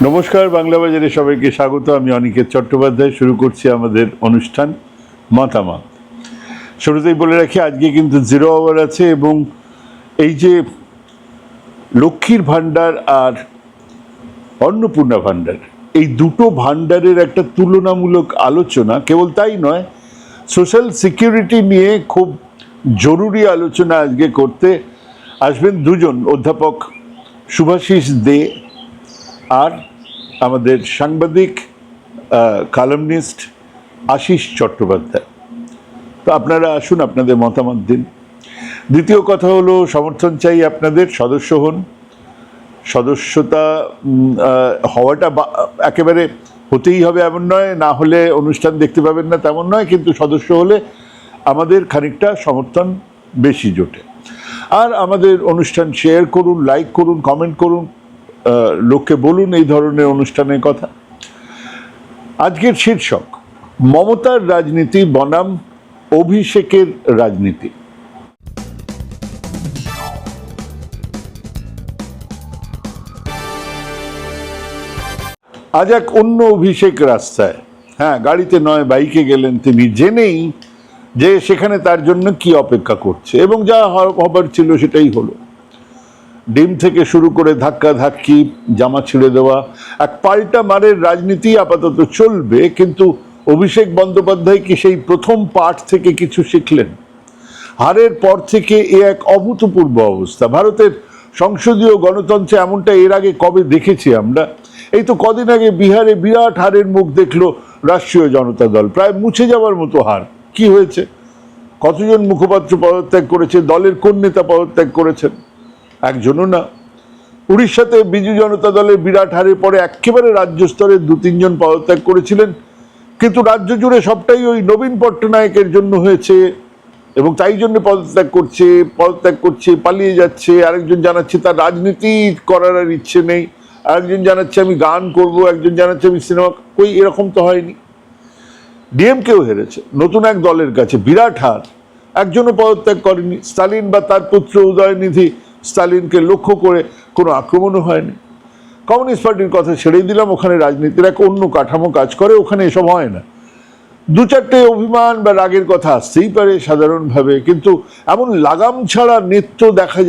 নমস্কার, বাংলা বাজারে সবাইকে স্বাগত। আমি অনিকেত চট্টোপাধ্যায়। শুরু করছি আমাদের অনুষ্ঠান মতামত। শুরুতেই বলে রাখি, আজকে কিন্তু 0 আওয়ার আছে এবং এই যে লক্ষ্মীর ভাণ্ডার আর অন্নপূর্ণা ভাণ্ডার, এই দুটো ভাণ্ডারের একটা তুলনামূলক আলোচনা, কেবল তাই নয়, সোশ্যাল সিকিউরিটি নিয়ে খুব জরুরি আলোচনা আজকে করতে আসবেন দুজন, অধ্যাপক শুভাশিস দে আর আমাদের সাংবাদিক কলামনিস্ট আশিস চট্টোপাধ্যায়। তো আপনারা আসুন, আপনাদের মতামত দিন। দ্বিতীয় কথা হলো, সমর্থন চাই আপনাদের, সদস্য হন। সদস্যতা হওয়াটা একেবারে হতেই হবে এমন নয়, না হলে অনুষ্ঠান দেখতে পাবেন না তেমন নয়, কিন্তু সদস্য হলে আমাদের খানিকটা সমর্থন বেশি জোটে। আর আমাদের অনুষ্ঠান শেয়ার করুন, লাইক করুন, কমেন্ট করুন, লোককে বলুন এই ধরনের অনুষ্ঠানের কথা। আজকের শীর্ষক, মমতার রাজনীতি বনাম অভিষেকের রাজনীতি। আজ এক অন্য অভিষেক রাস্তায়, হ্যাঁ, গাড়িতে নয় বাইকে গেলেন তিনি, জেনেই যে সেখানে তার জন্য কি অপেক্ষা করছে, এবং যা হবার ছিল সেটাই হলো। ডিম থেকে শুরু করে ধাক্কা ধাক্কি, জামা ছিঁড়ে দেওয়া, এক পাল্টা মারের রাজনীতি আপাতত চলবে। কিন্তু অভিষেক বন্দ্যোপাধ্যায় কি সেই প্রথম পাঠ থেকে কিছু শিখলেন? হারের পর থেকে এ এক অভূতপূর্ব অবস্থা। ভারতের সংসদীয় গণতন্ত্রে এমনটা এর আগে কবে দেখেছি আমরা? এই তো কদিন আগে বিহারে বিরাট হারের মুখ দেখলো রাষ্ট্রীয় জনতা দল, প্রায় মুছে যাওয়ার মতো হার। কি হয়েছে? কতজন মুখপাত্র পদত্যাগ করেছে? দলের কোন নেতা পদত্যাগ করেছেন? একজনও না। উড়িষ্যাতে বিজু জনতা দলের বিরাট হারের পরে একেবারে রাজ্য স্তরে 2-3 জন পদত্যাগ করেছিলেন, কিন্তু রাজ্য জুড়ে সবটাই ওই নবীন পট্টনায়কের জন্য হয়েছে এবং তাই জন্য পদত্যাগ করছে, পালিয়ে যাচ্ছে। আরেকজন জানাচ্ছে তার রাজনীতি করার আর ইচ্ছে নেই, আরেকজন জানাচ্ছে আমি গান করব, একজন জানাচ্ছে আমি সিনেমা। কই, এরকম তো হয়নি। ডিএমকেও হেরেছে নতুন এক দলের কাছে, বিরাট হার, একজনও পদত্যাগ করেনি। স্টালিন বা তার পুত্র উদয়নিধি স্টালিনকে লক্ষ্য করে কোনো আক্রমণও হয়নি। কমিউনিস্ট পার্টির কথা ছেড়েই দিলাম, ওখানে রাজনীতির এক অন্য কাঠামো কাজ করে, ওখানে এসব হয় না। 2-4টে অভিমান বা রাগের কথা আসতেই পারে সাধারণভাবে, কিন্তু এমন লাগাম ছাড়া নৃত্য দেখা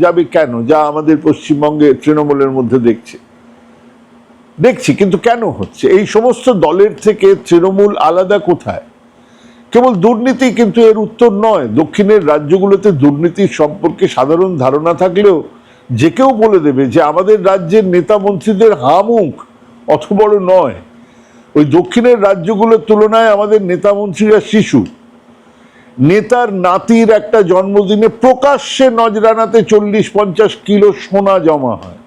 যাবে কেন, যা আমাদের পশ্চিমবঙ্গে তৃণমূলের মধ্যে দেখছি। কিন্তু কেন হচ্ছে? এই সমস্ত দলের থেকে তৃণমূল আলাদা কোথায়? কেবল দুর্নীতি কিন্তু এর উত্তর নয়। দক্ষিণের রাজ্যগুলোতে দুর্নীতির সম্পর্কে সাধারণ ধারণা থাকলেও যে কেউ বলে দেবে যে আমাদের রাজ্যের নেতা মন্ত্রীদের হামুখ অত বড় নয়। ওই দক্ষিণের রাজ্যগুলোর তুলনায় আমাদের নেতা মন্ত্রীরা শিশু। নেতার নাতির একটা জন্মদিনে প্রকাশ্যে নজরানাতে 40-50 কিলো সোনা জমা হয়।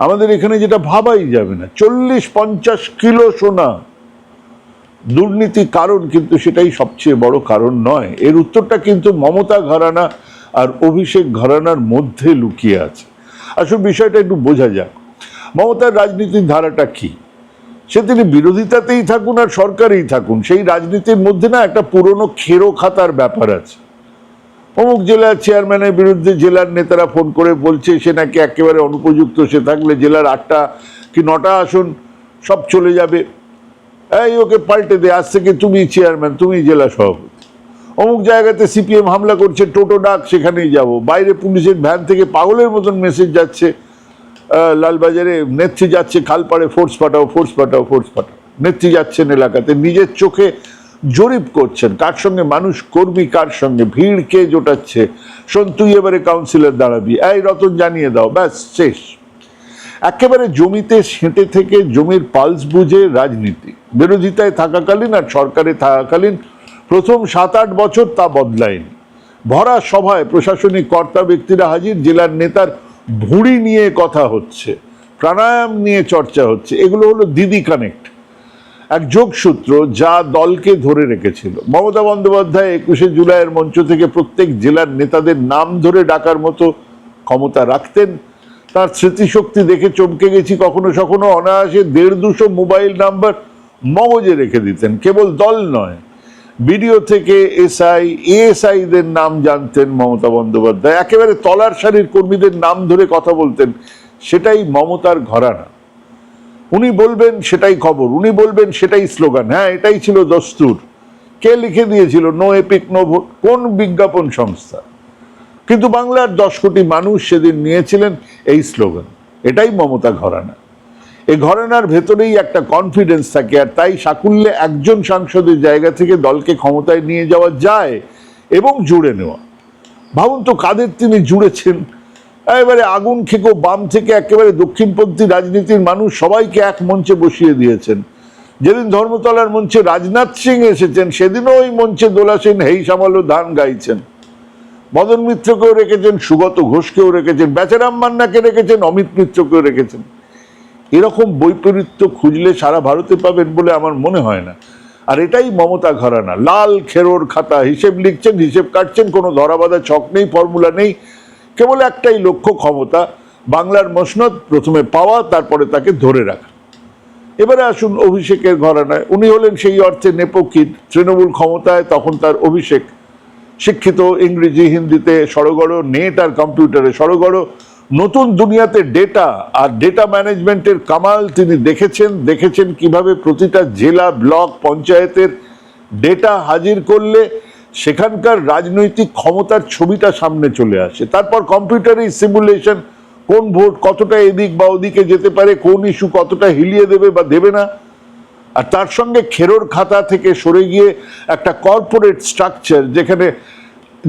আমাদের এখানে যেটা ভাবাই যাবে না, 40-50 কিলো সোনা। দুর্নীতি কারণ, কিন্তু সেটাই সবচেয়ে বড় কারণ নয়। এর উত্তরটা কিন্তু মমতা ঘরানা আর অভিষেক ঘরানার মধ্যে লুকিয়ে আছে। আসলে বিষয়টা একটু বোঝা যাক। মমতার রাজনীতির ধারাটা কি? তিনি বিরোধিতাতেই থাকুন আর সরকারেই থাকুন, সেই রাজনীতির মধ্যে না একটা পুরনো খেরো খাতার ব্যাপার আছে। অমুক জেলার চেয়ারম্যানের বিরুদ্ধে জেলার নেতারা ফোন করে বলছে সে নাকি একেবারে অনুপযুক্ত, সে থাকলে জেলার 8টা কি 9টা আসন সব চলে যাবে, এই ওকে পাল্টে দে, আজ থেকে তুমি চেয়ারম্যান, তুমি জেলা সভাপতি। অমুক জায়গাতে সিপিএম হামলা করছে, টোটো ডাক, সেখানেই যাব। বাইরে পুলিশের ভ্যান থেকে পাগলের মতন মেসেজ যাচ্ছে, লালবাজারে নেত্রী যাচ্ছে খালপাড়ে, ফোর্স পাঠাও, ফোর্স পাঠাও, ফোর্স পাঠাও। নেত্রী যাচ্ছেন এলাকাতে, নিজের চোখে জরিপ করছেন কার সঙ্গে মানুষ, কর্মী কার সঙ্গে, ভিড় কে জোটাচ্ছে। শোন, তুই এবারে কাউন্সিলর দাঁড়াবি, এই রতন জানিয়ে দাও, ব্যাস শেষ। একেবারে জমিতে সেঁটে থেকে জমির পালস বুঝে রাজনীতি। বিরোধিতায় থাকাকালীন আর সরকারে থাকাকালীন প্রথম 7-8 বছর তা বদলায়নি। ভরা সভায় প্রশাসনিক কর্তা ব্যক্তিরা হাজির, জেলার নেতার ভুঁড়ি নিয়ে কথা হচ্ছে, প্রাণায়াম নিয়ে চর্চা হচ্ছে। এগুলো হলো দিদি কানেক্ট, এক যোগসূত্র যা দলকে ধরে রেখেছিল। মমতা বন্দ্যোপাধ্যায় 21শে জুলাইয়ের মঞ্চ থেকে প্রত্যেক জেলার নেতাদের নাম ধরে ডাকার মতো ক্ষমতা রাখতেন। তার স্মৃতিশক্তি দেখে চমকে গেছি। কখনো কখনো অনায়াসে 150-200 মোবাইল নাম্বার মগজে রেখে দিতেন। কেবল দল নয়, বিডিও থেকে এএসআইদের নাম জানতেন মমতা বন্দ্যোপাধ্যায়। একেবারে তলার সারির কর্মীদের নাম ধরে কথা বলতেন। সেটাই মমতার ঘরানা। উনি বলবেন সেটাই খবর, উনি বলবেন সেটাই স্লোগান। হ্যাঁ, এটাই ছিল দস্তুর। কে লিখে দিয়েছিল নো এপিক নো ভোট? কোন বিজ্ঞাপন সংস্থা? কিন্তু বাংলার 10 কোটি মানুষ সেদিন নিয়েছিলেন এই স্লোগান। এটাই মমতা ঘরানা। এই ঘরানার ভেতরেই একটা কনফিডেন্স থাকে, আর তাই সাকুল্যে একজন সাংসদের জায়গা থেকে দলকে ক্ষমতায় নিয়ে যাওয়া যায় এবং জুড়ে নেওয়া। ভাবুন তো কাদের তিনি জুড়েছেন। একেবারে আগুন খেকো বাম থেকে একেবারে দক্ষিণপন্থী রাজনীতির মানুষ সবাইকে এক মঞ্চে বসিয়ে দিয়েছেন। যেদিন ধর্মতলার মঞ্চে রাজনাথ সিং এসেছেন, সেদিনও ওই মঞ্চে দোলা সেন হেই সামালো ধান গাইছেন। মদন মিত্রকেও রেখেছেন, সুগত ঘোষকেও রেখেছেন, বেচারাম মান্নাকে রেখেছেন, অমিত মিত্রকেও রেখেছেন। এরকম বৈপরীত্য খুঁজলে সারা ভারতে পাবেন বলে আমার মনে হয় না। আর এটাই মমতা ঘরানা। লাল খেরোর খাতা, হিসেব লিখছেন, হিসেব কাটছেন, কোনো ধরাবাঁধা ছক নেই, ফর্মুলা নেই, কেবল একটাই লক্ষ্য, ক্ষমতা। বাংলার মসনদ প্রথমে পাওয়া, তারপরে তাকে ধরে রাখা। এবারে আসুন অভিষেকের ঘরানায়। উনি হলেন সেই অর্থে নেপোকিড। তৃণমূল ক্ষমতায়, তখন তার অভিষেক। শিক্ষিত, ইংরেজি হিন্দিতে সড়গড়, নেট আর কম্পিউটারে সড়গড়। নতুন দুনিয়াতে ডেটা আর ডেটা ম্যানেজমেন্টের কামাল তিনি দেখেছেন কিভাবে প্রতিটা জেলা, ব্লক, পঞ্চায়েতের ডেটা হাজির করলে সেখানকার রাজনৈতিক ক্ষমতার ছবিটা সামনে চলে আসে। তারপর কম্পিউটারে সিমুলেশন, কোন ভোট কতটা এদিক বা ওদিকে যেতে পারে, কোন ইস্যু কতটা হিলিয়ে দেবে বা দেবে না। আর তার সঙ্গে খেরোর খাতা থেকে সরে গিয়ে একটা কর্পোরেট স্ট্রাকচার,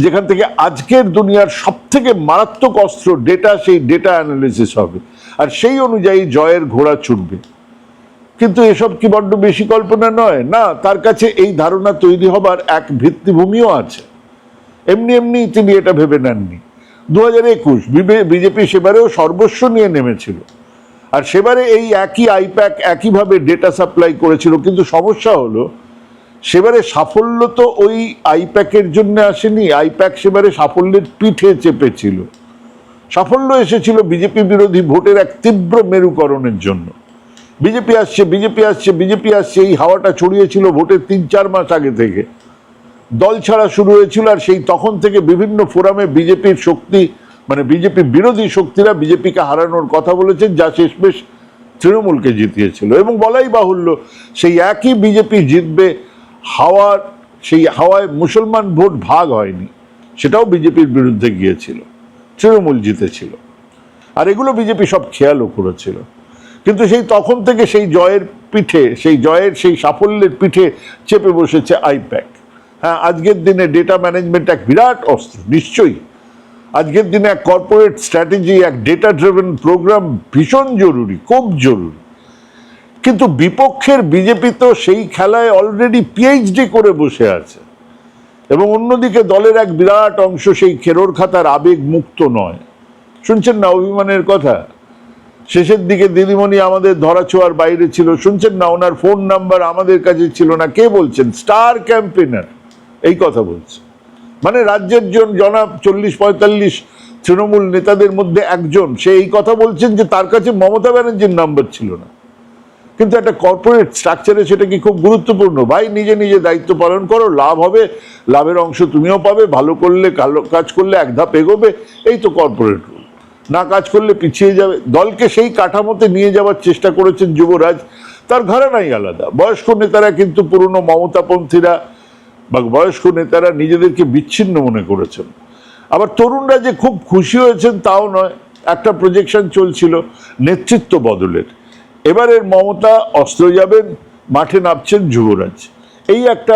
যেখান থেকে আজকের দুনিয়ার সব থেকে মারাত্মক অস্ত্র ডেটা, সেই ডেটা অ্যানালিসিস হবে, আর সেই অনুযায়ী জয়ের ঘোড়া ছুটবে। কিন্তু এসব কি বড্ড বেশি কল্পনা নয়? না, তার কাছে এই ধারণা তৈরি হবার এক ভিত্তিভূমিও আছে। এমনি এমনি তিনি এটা ভেবে নেননি। 2021 বিজেপি সেবারেও সর্বস্ব নিয়ে নেমেছিল, আর সেবারে এই একই আইপ্যাক একইভাবে ডেটা সাপ্লাই করেছিল। কিন্তু সমস্যা হলো, সেবারে সাফল্য তো ওই আইপ্যাকের জন্য আসেনি। আইপ্যাক সেবারে সাফল্যের পিঠে চেপেছিল। সাফল্য এসেছিল বিজেপি বিরোধী ভোটের এক তীব্র মেরুকরণের জন্য। বিজেপি আসছে, বিজেপি আসছে, বিজেপি আসছে, এই হাওয়াটা ছড়িয়েছিল ভোটের 3-4 মাস আগে থেকে। দল ছাড়া শুরু হয়েছিল, আর সেই তখন থেকে বিভিন্ন ফোরামে বিজেপির শক্তি, মানে বিজেপি বিরোধী শক্তিরা বিজেপিকে হারানোর কথা বলেছেন, যা শেষমেশ তৃণমূলকে জিতিয়েছিল। এবং বলাই বাহুল্য, সেই একই বিজেপি জিতবে, সেই হাওয়ায় মুসলমান ভোট ভাগ হয়নি, সেটাও বিজেপির বিরুদ্ধে গিয়েছিল, তৃণমূল জিতেছিল। আর এগুলো বিজেপি সব খেয়ালও করেছিল। কিন্তু সেই তখন থেকে সেই জয়ের পিঠে, সেই সাফল্যের পিঠে চেপে বসেছে আইপ্যাক। হ্যাঁ, আজকের দিনে ডেটা ম্যানেজমেন্ট এক বিরাট অস্ত্র, নিশ্চয়ই। আজকের দিনে এক কর্পোরেট স্ট্র্যাটেজি, এক ডেটা ড্রিভেন প্রোগ্রাম ভীষণ জরুরি, খুব জরুরি। কিন্তু বিপক্ষের বিজেপি তো সেই খেলায় অলরেডি পিএইচডি করে বসে আছে, এবং অন্যদিকে দলের এক বিরাট অংশ সেই খেরোর খাতার আবেগ মুক্ত নয়। শুনছেন না অভিমানের কথা? শেষের দিকে দিদিমণি আমাদের ধরাছোঁয়ার বাইরে ছিল, শুনছেন না? ওনার ফোন নাম্বার আমাদের কাছে ছিল না। কে বলছেন? স্টার ক্যাম্পেনার এই কথা বলছে। মানে রাজ্যের জনাব 40-45 তৃণমূল নেতাদের মধ্যে একজন, সে এই কথা বলছেন যে তার কাছে মমতা ব্যানার্জির নাম্বার ছিল না। কিন্তু একটা কর্পোরেট স্ট্রাকচারে সেটা কি খুব গুরুত্বপূর্ণ? ভাই, নিজে নিজে দায়িত্ব পালন করো, লাভ হবে, লাভের অংশ তুমিও পাবে, ভালো করলে, কাজ করলে এক ধাপ এগোবে, এই তো কর্পোরেট রুল। না কাজ করলে পিছিয়ে যাবে। দলকে সেই কাঠামোতে নিয়ে যাওয়ার চেষ্টা করেছেন যুবরাজ। তার ঘরানাই আলাদা। বয়স্ক নেতারা কিন্তু পুরনো মমতাপন্থীরা বা বয়স্ক নেতারা নিজেদেরকে বিচ্ছিন্ন মনে করেছেন। আবার তরুণরা যে খুব খুশি হয়েছেন তাও নয়। একটা প্রজেকশন চলছিল নেতৃত্ব বদলের। এবারের মমতা অস্ত্র যাবেন, মাঠে নামছেন যুবরাজ। এই একটা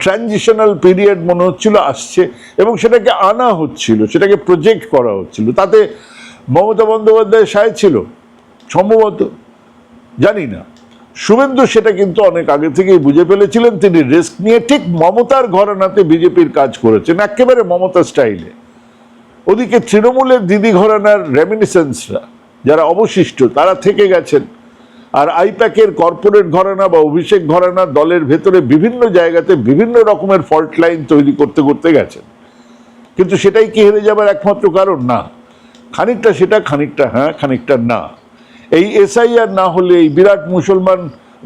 ট্রানজিশনাল পিরিয়ড মনে হচ্ছিল আসছে, এবং সেটাকে আনা হচ্ছিল, সেটাকে প্রজেক্ট করা হচ্ছিল। তাতে মমতা বন্দ্যোপাধ্যায় সায় ছিল সম্ভবত, জানি না। শুভেন্দু সেটা কিন্তু অনেক আগে থেকেই বুঝে ফেলেছিলেন। তিনি রিস্ক নিয়ে ঠিক মমতার ঘরানাতে বিজেপির কাজ করেছেন, একেবারে মমতা স্টাইলে। ওদিকে তৃণমূলের দিদি ঘরানার রেমিনিসেন্সরা, যারা অবশিষ্ট, তারা থেকে গেছেন। আর আইপ্যাকের কর্পোরেট ঘরানা বা অভিষেক ঘরানা দলের ভেতরে বিভিন্ন জায়গাতে বিভিন্ন রকমের ফল্ট লাইন তৈরি করতে করতে গেছেন। কিন্তু সেটাই কি হেরে যাবার একমাত্র কারণ? না। খানিকটা সেটা, খানিকটা হ্যাঁ, খানিকটা না। এই এসআইআর না হলে, এই বিরাট মুসলমান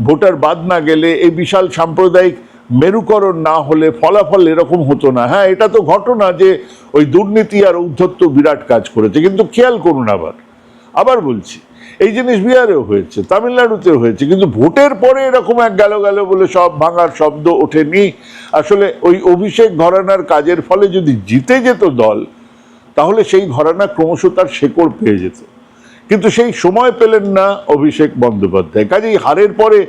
ভোটার বাদ না গেলে, এই বিশাল সাম্প্রদায়িক মেরুকরণ না হলে ফলাফল এরকম হতো না। হ্যাঁ, এটা তো ঘটনা যে ওই দুর্নীতি আর ঔদ্ধত্য বিরাট কাজ করেছে। কিন্তু খেয়াল করুন, আবার বলছি, এই জিনিস বিহারেও হয়েছে, তামিলনাড়ুতেও হয়েছে, কিন্তু ভোটের পরে এরকম এক গেল গেল বলে সব ভাঙার শব্দ ওঠেনি। আসলে ওই অভিষেক ঘরানার কাজের ফলে যদি জিতে যেত দল, তাহলে সেই ঘরানা ক্রমশ তার শেকড় পেয়ে যেত, কিন্তু সেই সময় পেলেন না অভিষেক বন্দ্যোপাধ্যায়। কাজেই হারের পরে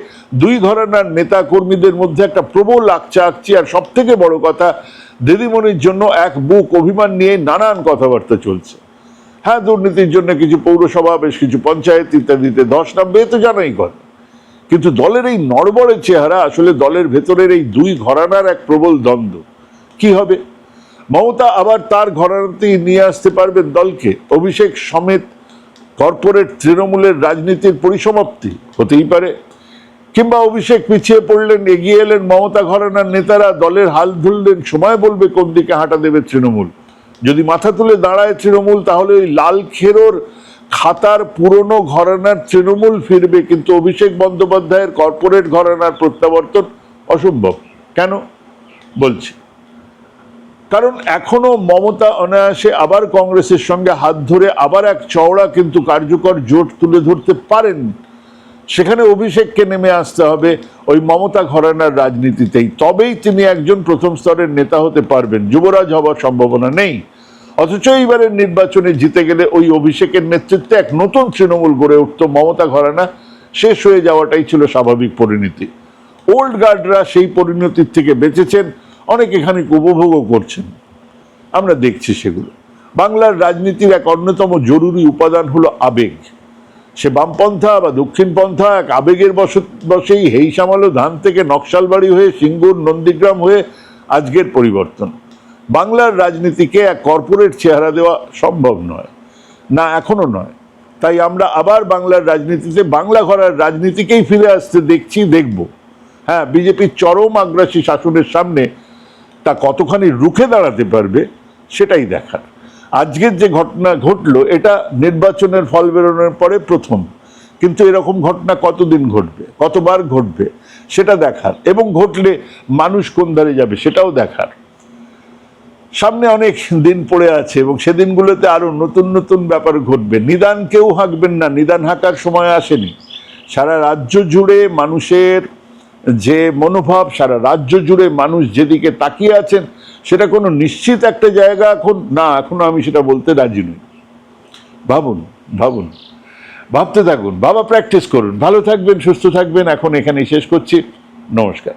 দুই ঘরানার নেতা কর্মীদের মধ্যে একটা প্রবল আকচি, আর সব থেকে বড় কথা, দিদিমণির জন্য এক বুক অভিমান নিয়ে নানান কথাবার্তা চলছে। হ্যাঁ, দুর্নীতির জন্য কিছু পৌরসভা, বেশ কিছু পঞ্চায়েত ইত্যাদিতে ধস নামবে, তো জানাই কথা, কিন্তু দলের এই নড়বড়ে চেহারা, আসলে দলের ভেতরের এই দুই ঘরানার এক প্রবল দ্বন্দ্ব। কি হবে? মমতা আবার তার ঘরানাতেই নিয়ে আসতে পারবেন দলকে? অভিষেক সমেত কর্পোরেট তৃণমূলের রাজনীতির পরিসমাপ্তি হতেই পারে। কিংবা অভিষেক পিছিয়ে পড়লেন, এগিয়ে এলেন মমতা ঘরানার নেতারা, দলের হাল ধরলেন, সময় বলবে কোন দিকে হাঁটা দেবে তৃণমূল। যদি মাথা তুলে দাঁড়ায় তৃণমূল, তাহলে ওই লাল খেরোর খাতার পুরনো ঘরানার তৃণমূল ফিরবে, কিন্তু অভিষেক বন্দ্যোপাধ্যায়ের কর্পোরেট ঘরানার প্রত্যাবর্তন অসম্ভব। কেন বলছি? কারণ এখনো মমতা অনায়াসে আবার কংগ্রেসের সঙ্গে হাত ধরে আবার এক চওড়া কিন্তু কার্যকর জোট তুলে ধরতে পারেন। সেখানে অভিষেককে নেমে আসতে হবে ওই মমতা ঘরানার রাজনীতিতেই, তবেই তিনি একজন প্রথম স্তরের নেতা হতে পারবেন। যুবরাজ হবার সম্ভাবনা নেই। অথচ এইবারের নির্বাচনে জিতে গেলে ওই অভিষেকের নেতৃত্বে এক নতুন তৃণমূল গড়ে উঠত। মমতা ঘরানা শেষ হয়ে যাওয়াটাই ছিল স্বাভাবিক পরিণতি। ওল্ড গার্ডরা সেই পরিণতির থেকে বেঁচেছেন, অনেকে খানিক উপভোগও করছেন, আমরা দেখছি সেগুলো। বাংলার রাজনীতির এক অন্যতম জরুরি উপাদান হলো আবেগ। সে বামপন্থা বা দক্ষিণপন্থা, এক আবেগের বসেই হেইসামালো ধান থেকে নকশালবাড়ি হয়ে সিঙ্গুর নন্দীগ্রাম হয়ে আজকের পরিবর্তন। বাংলার রাজনীতিকে এক কর্পোরেট চেহারা দেওয়া সম্ভব নয়, না এখনো নয়। তাই আমরা আবার বাংলার রাজনীতিতে বাংলা ঘরার রাজনীতিকেই ফিরে আসতে দেখছি, দেখব। হ্যাঁ, বিজেপির চরম আগ্রাসী শাসনের সামনে তা কতখানি রুখে দাঁড়াতে পারবে সেটাই দেখার। আজকের যে ঘটনা ঘটলো, এটা নির্বাচনের ফল বেরোনোর পরে প্রথম, কিন্তু এরকম ঘটনা কতদিন ঘটবে, কতবার ঘটবে সেটা দেখার, এবং ঘটলে মানুষ কোন ধারে যাবে সেটাও দেখার। সামনে অনেক দিন পড়ে আছে এবং সেদিনগুলোতে আরো নতুন নতুন ব্যাপার ঘটবে। নিদান কেউ হাঁকবেন না, নিদান হাঁকার সময় আসেনি। সারা রাজ্য জুড়ে মানুষের যে মনোভাব, সারা রাজ্য জুড়ে মানুষ যেদিকে তাকিয়ে আছেন, সেটা কোনো নিশ্চিত একটা জায়গা এখন না, এখনো আমি সেটা বলতে রাজি নই। ভাবুন, ভাবুন, ভাবতে থাকুন, প্র্যাকটিস করুন। ভালো থাকবেন, সুস্থ থাকবেন। এখন এখানেই শেষ করছি। নমস্কার।